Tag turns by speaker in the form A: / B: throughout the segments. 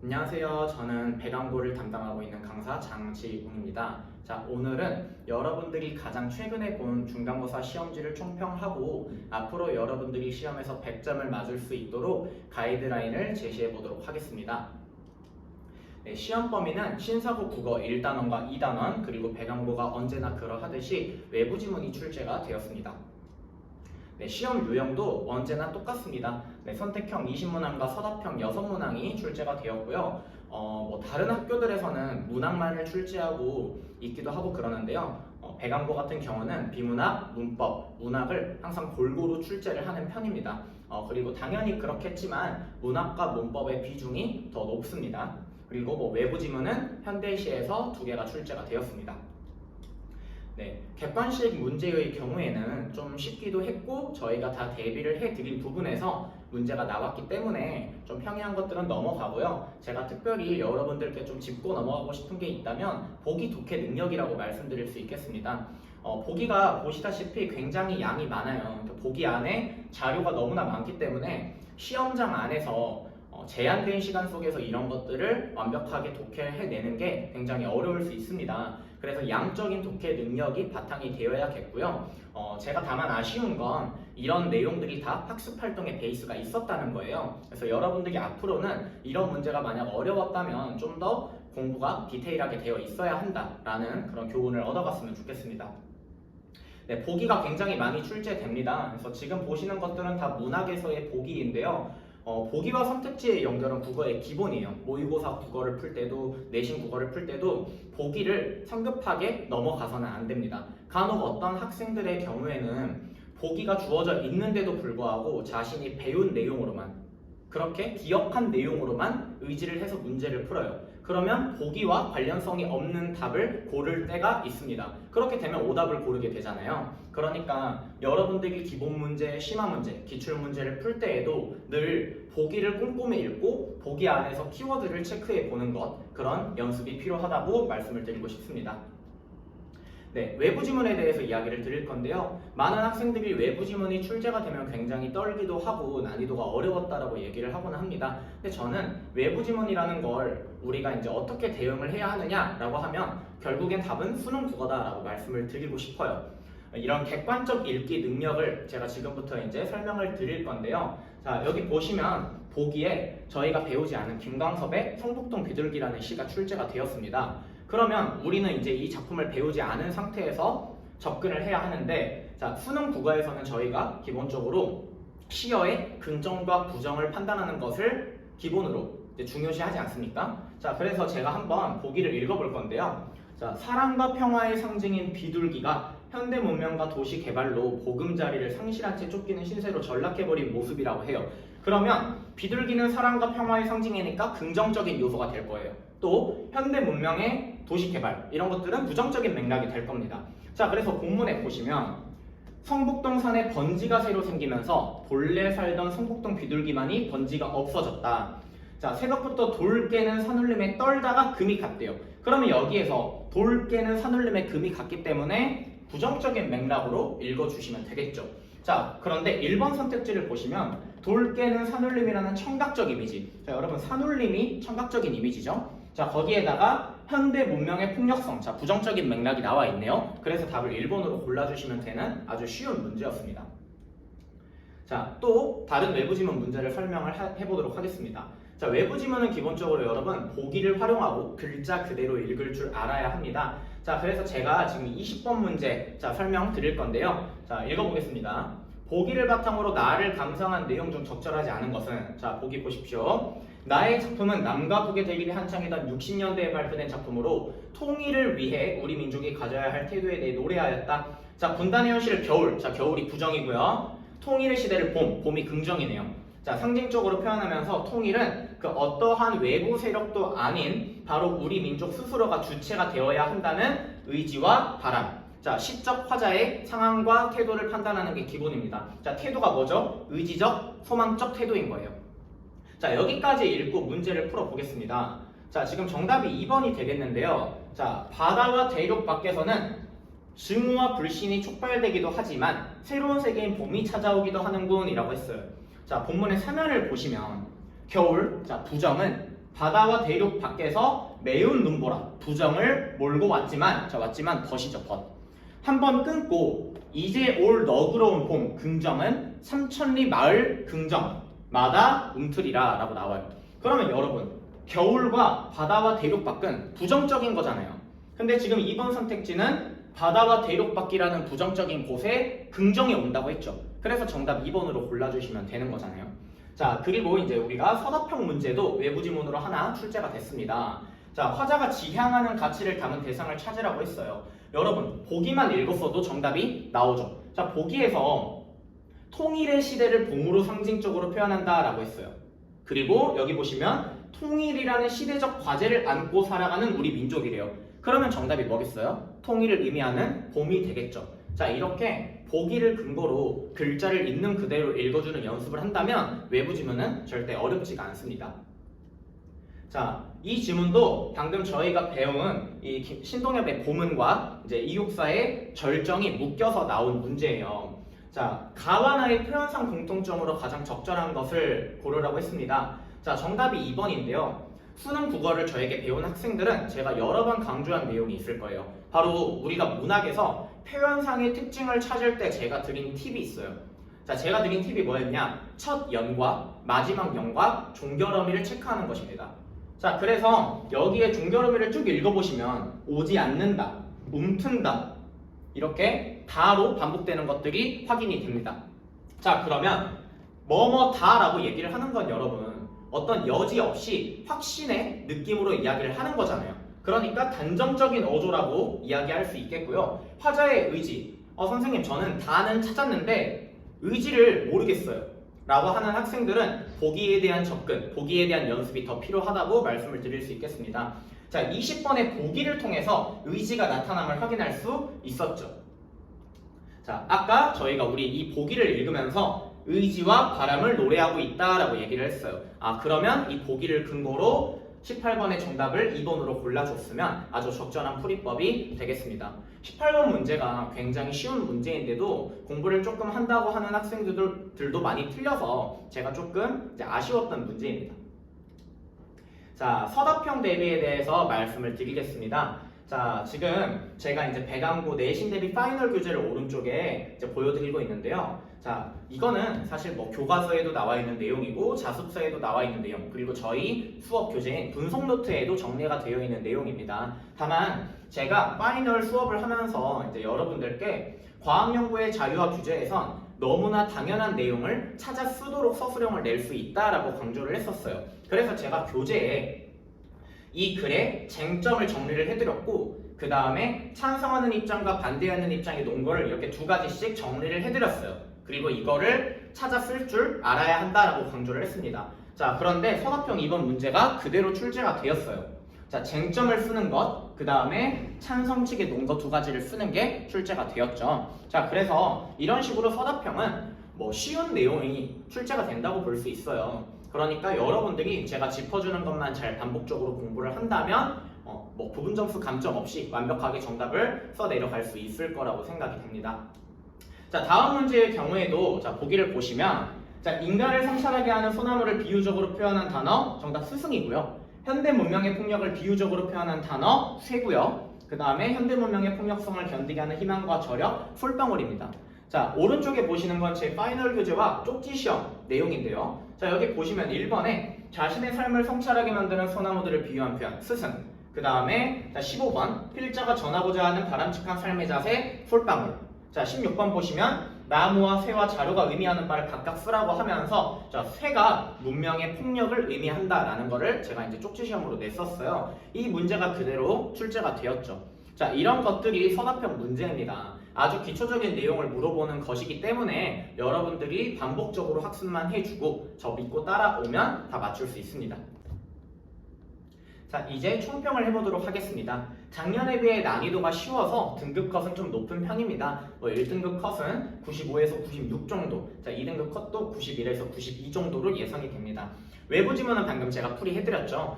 A: 안녕하세요. 저는 배당고를 담당하고 있는 강사 장지웅입니다. 자, 오늘은 여러분들이 가장 최근에 본 중간고사 시험지를 총평하고 앞으로 여러분들이 시험에서 100점을 맞을 수 있도록 가이드라인을 제시해 보도록 하겠습니다. 네, 시험 범위는 신사고 국어 1단원과 2단원 그리고 배당고가 언제나 그러하듯이 외부 지문이 출제가 되었습니다. 네, 시험 유형도 언제나 똑같습니다. 네, 선택형 20문항과 서답형 6문항이 출제가 되었고요. 다른 학교들에서는 문항만을 출제하고 있기도 하고 그러는데요. 배강고 같은 경우는 비문학, 문법, 문학을 항상 골고루 출제를 하는 편입니다. 그리고 당연히 그렇겠지만 문학과 문법의 비중이 더 높습니다. 그리고 외부 지문은 현대시에서 2개가 출제가 되었습니다. 네, 객관식 문제의 경우에는 좀 쉽기도 했고 저희가 다 대비를 해드린 부분에서 문제가 나왔기 때문에 좀 평이한 것들은 넘어가고요. 제가 특별히 여러분들께 좀 짚고 넘어가고 싶은 게 있다면 보기 독해 능력이라고 말씀드릴 수 있겠습니다. 보기가 보시다시피 굉장히 양이 많아요. 보기 안에 자료가 너무나 많기 때문에 시험장 안에서 제한된 시간 속에서 이런 것들을 완벽하게 독해해내는 게 굉장히 어려울 수 있습니다. 그래서 양적인 독해 능력이 바탕이 되어야겠고요. 제가 다만 아쉬운 건 이런 내용들이 다 학습 활동의 베이스가 있었다는 거예요. 그래서 여러분들이 앞으로는 이런 문제가 만약 어려웠다면 좀 더 공부가 디테일하게 되어 있어야 한다라는 그런 교훈을 얻어갔으면 좋겠습니다. 네, 보기가 굉장히 많이 출제됩니다. 그래서 지금 보시는 것들은 다 문학에서의 보기인데요. 보기와 선택지의 연결은 국어의 기본이에요. 모의고사 국어를 풀 때도 내신 국어를 풀 때도 보기를 성급하게 넘어가서는 안 됩니다. 간혹 어떤 학생들의 경우에는 보기가 주어져 있는데도 불구하고 자신이 배운 내용으로만 그렇게 기억한 내용으로만 의지를 해서 문제를 풀어요. 그러면 보기와 관련성이 없는 답을 고를 때가 있습니다. 그렇게 되면 오답을 고르게 되잖아요. 그러니까 여러분들이 기본 문제, 심화 문제, 기출 문제를 풀 때에도 늘 보기를 꼼꼼히 읽고 보기 안에서 키워드를 체크해 보는 것, 그런 연습이 필요하다고 말씀을 드리고 싶습니다. 네, 외부 지문에 대해서 이야기를 드릴 건데요. 많은 학생들이 외부 지문이 출제가 되면 굉장히 떨기도 하고 난이도가 어려웠다라고 얘기를 하곤 합니다. 근데 저는 외부 지문이라는 걸 우리가 이제 어떻게 대응을 해야 하느냐라고 하면 결국엔 답은 수능 국어다라고 말씀을 드리고 싶어요. 이런 객관적 읽기 능력을 제가 지금부터 이제 설명을 드릴 건데요. 자, 여기 보시면 보기에 저희가 배우지 않은 김광섭의 성북동 비둘기라는 시가 출제가 되었습니다. 그러면 우리는 이제 이 작품을 배우지 않은 상태에서 접근을 해야 하는데, 자, 수능 국어에서는 저희가 기본적으로 시어의 긍정과 부정을 판단하는 것을 기본으로 이제 중요시하지 않습니까? 자, 그래서 제가 한번 보기를 읽어볼 건데요. 자, 사랑과 평화의 상징인 비둘기가 현대 문명과 도시 개발로 보금자리를 상실한 채 쫓기는 신세로 전락해버린 모습이라고 해요. 그러면 비둘기는 사랑과 평화의 상징이니까 긍정적인 요소가 될 거예요. 또 현대 문명의 도시 개발 이런 것들은 부정적인 맥락이 될 겁니다. 자, 그래서 본문에 보시면 성북동 산에 번지가 새로 생기면서 본래 살던 성북동 비둘기만이 번지가 없어졌다. 자, 새벽부터 돌 깨는 산울림에 떨다가 금이 갔대요. 그러면 여기에서 돌 깨는 산울림에 금이 갔기 때문에 부정적인 맥락으로 읽어주시면 되겠죠. 자, 그런데 1번 선택지를 보시면 돌 깨는 산울림이라는 청각적 이미지. 자, 여러분 산울림이 청각적인 이미지죠. 자, 거기에다가 현대 문명의 폭력성, 자, 부정적인 맥락이 나와 있네요. 그래서 답을 1번으로 골라주시면 되는 아주 쉬운 문제였습니다. 자, 또 다른 외부 지문 문제를 설명을 해보도록 하겠습니다. 자, 외부 지문은 기본적으로 여러분 보기를 활용하고 글자 그대로 읽을 줄 알아야 합니다. 자, 그래서 제가 지금 20번 문제 설명 드릴 건데요. 자, 읽어보겠습니다. 보기를 바탕으로 나를 감상한 내용 중 적절하지 않은 것은, 자, 보기 보십시오. 나의 작품은 남과 북의 대립이 한창이던 60년대에 발표된 작품으로 통일을 위해 우리 민족이 가져야 할 태도에 대해 노래하였다. 자, 분단의 현실을 겨울, 자, 겨울이 부정이고요. 통일의 시대를 봄, 봄이 긍정이네요. 자, 상징적으로 표현하면서 통일은 그 어떠한 외부 세력도 아닌 바로 우리 민족 스스로가 주체가 되어야 한다는 의지와 바람. 자, 시적 화자의 상황과 태도를 판단하는 게 기본입니다. 자, 태도가 뭐죠? 의지적, 소망적 태도인 거예요. 자, 여기까지 읽고 문제를 풀어보겠습니다. 자, 지금 정답이 2번이 되겠는데요. 자, 바다와 대륙 밖에서는 증오와 불신이 촉발되기도 하지만 새로운 세계인 봄이 찾아오기도 하는군 이라고 했어요. 자, 본문의 사면을 보시면 겨울, 자, 부정은 바다와 대륙 밖에서 매운 눈보라 부정을 몰고 왔지만 덫이죠 덫. 한번 끊고 이제 올 너그러운 봄 긍정은 삼천리 마을 긍정마다 움트리라 라고 나와요. 그러면 여러분 겨울과 바다와 대륙 밖은 부정적인 거잖아요. 근데 지금 2번 선택지는 바다와 대륙 밖이라는 부정적인 곳에 긍정이 온다고 했죠. 그래서 정답 2번으로 골라주시면 되는 거잖아요. 자, 그리고 이제 우리가 서답형 문제도 외부 지문으로 하나 출제가 됐습니다. 자, 화자가 지향하는 가치를 담은 대상을 찾으라고 했어요. 여러분, 보기만 읽었어도 정답이 나오죠. 자, 보기에서 통일의 시대를 봄으로 상징적으로 표현한다 라고 했어요. 그리고 여기 보시면 통일이라는 시대적 과제를 안고 살아가는 우리 민족이래요. 그러면 정답이 뭐겠어요? 통일을 의미하는 봄이 되겠죠. 자, 이렇게 보기를 근거로 글자를 있는 그대로 읽어주는 연습을 한다면 외부 지문은 절대 어렵지가 않습니다. 자, 이 지문도 방금 저희가 배운 이 신동엽의 고문과 이제 이육사의 절정이 묶여서 나온 문제예요. 자, 가와 나의 표현상 공통점으로 가장 적절한 것을 고르라고 했습니다. 자, 정답이 2번인데요. 수능 국어를 저에게 배운 학생들은 제가 여러 번 강조한 내용이 있을 거예요. 바로 우리가 문학에서 표현상의 특징을 찾을 때 제가 드린 팁이 있어요. 자, 제가 드린 팁이 뭐였냐? 첫 연과 마지막 연과 종결어미를 체크하는 것입니다. 자, 그래서 여기에 종결어미를 쭉 읽어보시면 오지 않는다, 움튼다 이렇게 다로 반복되는 것들이 확인이 됩니다. 자, 그러면 뭐뭐다라고 얘기를 하는 건 여러분 어떤 여지 없이 확신의 느낌으로 이야기를 하는 거잖아요. 그러니까 단정적인 어조라고 이야기할 수 있겠고요. 화자의 의지, 선생님 저는 다는 찾았는데 의지를 모르겠어요 라고 하는 학생들은 보기에 대한 접근, 보기에 대한 연습이 더 필요하다고 말씀을 드릴 수 있겠습니다. 자, 20번의 보기를 통해서 의지가 나타남을 확인할 수 있었죠. 자, 아까 저희가 우리 이 보기를 읽으면서 의지와 바람을 노래하고 있다라고 얘기를 했어요. 아, 그러면 이 보기를 근거로 18번의 정답을 2번으로 골라줬으면 아주 적절한 풀이법이 되겠습니다. 18번 문제가 굉장히 쉬운 문제인데도 공부를 조금 한다고 하는 학생들도 많이 틀려서 제가 조금 이제 아쉬웠던 문제입니다. 자, 서답형 대비에 대해서 말씀을 드리겠습니다. 자, 지금 제가 이제 배강고 내신 대비 파이널 교재를 오른쪽에 이제 보여드리고 있는데요. 자, 이거는 사실 뭐 교과서에도 나와 있는 내용이고 자습서에도 나와 있는 내용, 그리고 저희 수업 교재인 분석 노트에도 정리가 되어 있는 내용입니다. 다만 제가 파이널 수업을 하면서 이제 여러분들께 과학연구의 자유와 규제에선 너무나 당연한 내용을 찾아 쓰도록 서술형을 낼 수 있다라고 강조를 했었어요. 그래서 제가 교재에 이 글의 쟁점을 정리를 해드렸고 그 다음에 찬성하는 입장과 반대하는 입장의 논거를 이렇게 두 가지씩 정리를 해드렸어요. 그리고 이거를 찾아 쓸 줄 알아야 한다라고 강조를 했습니다. 자, 그런데 서답형 2번 문제가 그대로 출제가 되었어요. 자, 쟁점을 쓰는 것, 그 다음에 찬성 측의 논거 두 가지를 쓰는 게 출제가 되었죠. 자, 그래서 이런 식으로 서답형은 뭐 쉬운 내용이 출제가 된다고 볼 수 있어요. 그러니까 여러분들이 제가 짚어주는 것만 잘 반복적으로 공부를 한다면 뭐 부분 점수 감점 없이 완벽하게 정답을 써 내려갈 수 있을 거라고 생각이 됩니다. 자, 다음 문제의 경우에도 자, 보기를 보시면 자, 인간을 성찰하게 하는 소나무를 비유적으로 표현한 단어 정답 스승이고요. 현대 문명의 폭력을 비유적으로 표현한 단어 쇠고요. 그 다음에 현대 문명의 폭력성을 견디게 하는 희망과 저력 솔방울입니다. 자, 오른쪽에 보시는 건 제 파이널 교재와 쪽지 시험 내용인데요. 자, 여기 보시면 1번에 자신의 삶을 성찰하게 만드는 소나무들을 비유한 표현 스승, 그 다음에 15번 필자가 전하고자 하는 바람직한 삶의 자세 솔방울. 자, 16번 보시면 나무와 쇠와 자료가 의미하는 바를 각각 쓰라고 하면서 자, 쇠가 문명의 폭력을 의미한다라는 거를 제가 이제 쪽지 시험으로 냈었어요. 이 문제가 그대로 출제가 되었죠. 자, 이런 것들이 서답형 문제입니다. 아주 기초적인 내용을 물어보는 것이기 때문에 여러분들이 반복적으로 학습만 해주고 저 믿고 따라오면 다 맞출 수 있습니다. 자, 이제 총평을 해보도록 하겠습니다. 작년에 비해 난이도가 쉬워서 등급 컷은 좀 높은 편입니다. 1등급 컷은 95에서 96 정도, 자, 2등급 컷도 91에서 92 정도로 예상이 됩니다. 외부 지문은 방금 제가 풀이해드렸죠.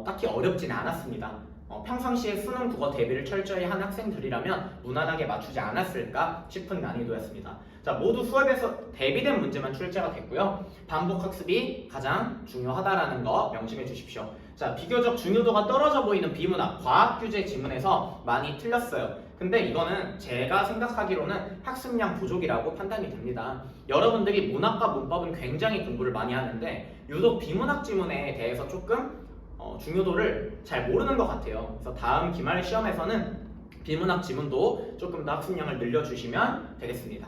A: 딱히 어렵지는 않았습니다. 평상시에 수능 국어 대비를 철저히 한 학생들이라면 무난하게 맞추지 않았을까 싶은 난이도였습니다. 자, 모두 수업에서 대비된 문제만 출제가 됐고요. 반복 학습이 가장 중요하다라는 거 명심해 주십시오. 자, 비교적 중요도가 떨어져 보이는 비문학 과학 규제 지문에서 많이 틀렸어요. 근데 이거는 제가 생각하기로는 학습량 부족이라고 판단이 됩니다. 여러분들이 문학과 문법은 굉장히 공부를 많이 하는데 유독 비문학 지문에 대해서 조금 중요도를 잘 모르는 것 같아요. 그래서 다음 기말 시험에서는 비문학 지문도 조금 더 학습량을 늘려주시면 되겠습니다.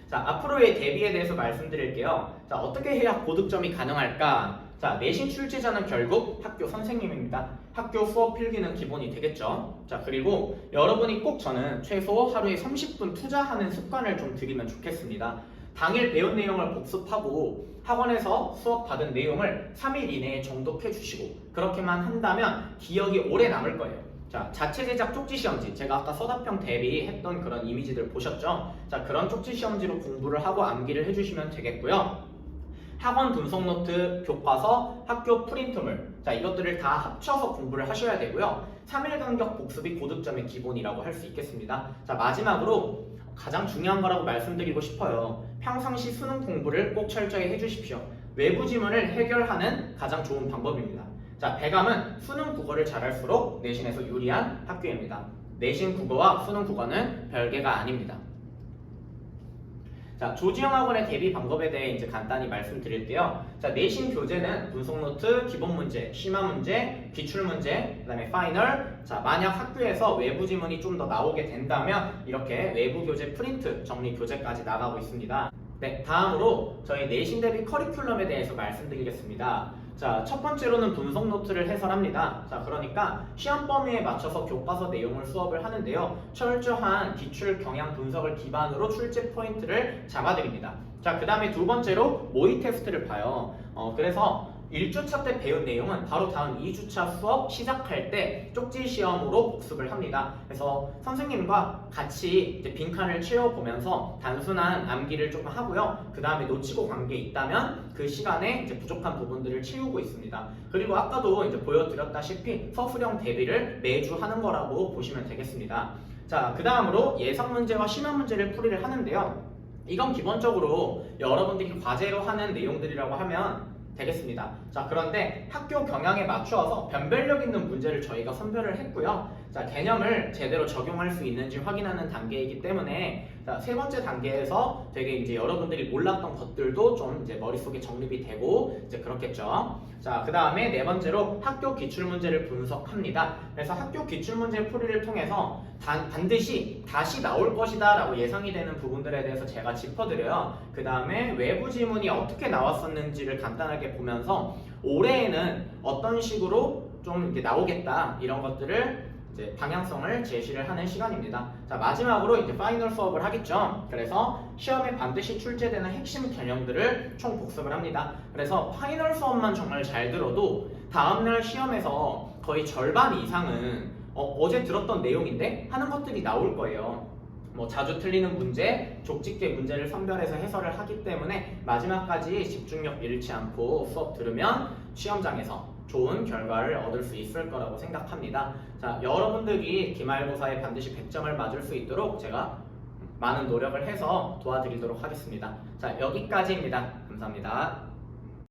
A: 자, 앞으로의 대비에 대해서 말씀드릴게요. 자, 어떻게 해야 고득점이 가능할까? 자, 내신 출제자는 결국 학교 선생님입니다. 학교 수업 필기는 기본이 되겠죠. 자, 그리고 여러분이 꼭 저는 최소 하루에 30분 투자하는 습관을 좀 들이면 좋겠습니다. 당일 배운 내용을 복습하고 학원에서 수업 받은 내용을 3일 이내에 정독해 주시고 그렇게만 한다면 기억이 오래 남을 거예요. 자, 자체 제작 쪽지 시험지, 제가 아까 서답형 대비했던 그런 이미지들 보셨죠? 자, 그런 쪽지 시험지로 공부를 하고 암기를 해주시면 되겠고요. 학원 분석 노트, 교과서, 학교 프린트물, 자, 이것들을 다 합쳐서 공부를 하셔야 되고요. 3일 간격 복습이 고득점의 기본이라고 할 수 있겠습니다. 자, 마지막으로 가장 중요한 거라고 말씀드리고 싶어요. 평상시 수능 공부를 꼭 철저히 해주십시오. 외부 지문을 해결하는 가장 좋은 방법입니다. 자, 배감은 수능 국어를 잘할수록 내신에서 유리한 학교입니다. 내신 국어와 수능 국어는 별개가 아닙니다. 자, 조지영 학원의 대비 방법에 대해 이제 간단히 말씀드릴게요. 자, 내신 교재는 분석 노트, 기본 문제, 심화 문제, 기출 문제, 그다음에 파이널. 자, 만약 학교에서 외부 지문이 좀 더 나오게 된다면 이렇게 외부 교재 프린트, 정리 교재까지 나가고 있습니다. 네, 다음으로 저희 내신 대비 커리큘럼에 대해서 말씀드리겠습니다. 자, 첫 번째로는 분석 노트를 해설합니다. 자, 그러니까 시험 범위에 맞춰서 교과서 내용을 수업을 하는데요. 철저한 기출 경향 분석을 기반으로 출제 포인트를 잡아드립니다. 자, 그 다음에 두 번째로 모의 테스트를 봐요. 그래서 1주차 때 배운 내용은 바로 다음 2주차 수업 시작할 때 쪽지 시험으로 복습을 합니다. 그래서 선생님과 같이 이제 빈칸을 채워보면서 단순한 암기를 조금 하고요. 그 다음에 놓치고 간 게 있다면 그 시간에 이제 부족한 부분들을 채우고 있습니다. 그리고 아까도 이제 보여드렸다시피 서술형 대비를 매주 하는 거라고 보시면 되겠습니다. 자, 그 다음으로 예상 문제와 심화 문제를 풀이를 하는데요. 이건 기본적으로 여러분들이 과제로 하는 내용들이라고 하면 되겠습니다. 자, 그런데 학교 경향에 맞추어서 변별력 있는 문제를 저희가 선별을 했고요. 자, 개념을 제대로 적용할 수 있는지 확인하는 단계이기 때문에 자, 세 번째 단계에서 되게 이제 여러분들이 몰랐던 것들도 좀 이제 머릿속에 정립이 되고 이제 그렇겠죠. 자, 그 다음에 네 번째로 학교 기출 문제를 분석합니다. 그래서 학교 기출 문제 풀이를 통해서 반드시 다시 나올 것이다 라고 예상이 되는 부분들에 대해서 제가 짚어드려요. 그 다음에 외부 지문이 어떻게 나왔었는지를 간단하게 보면서 올해에는 어떤 식으로 좀 이제 나오겠다 이런 것들을 이제 방향성을 제시를 하는 시간입니다. 자, 마지막으로 이제 파이널 수업을 하겠죠. 그래서 시험에 반드시 출제되는 핵심 개념들을 총 복습을 합니다. 그래서 파이널 수업만 정말 잘 들어도 다음날 시험에서 거의 절반 이상은 어제 들었던 내용인데 하는 것들이 나올 거예요. 뭐 자주 틀리는 문제, 족집게 문제를 선별해서 해설을 하기 때문에 마지막까지 집중력 잃지 않고 수업 들으면 시험장에서 좋은 결과를 얻을 수 있을 거라고 생각합니다. 자, 여러분들이 기말고사에 반드시 100점을 맞을 수 있도록 제가 많은 노력을 해서 도와드리도록 하겠습니다. 자, 여기까지입니다. 감사합니다.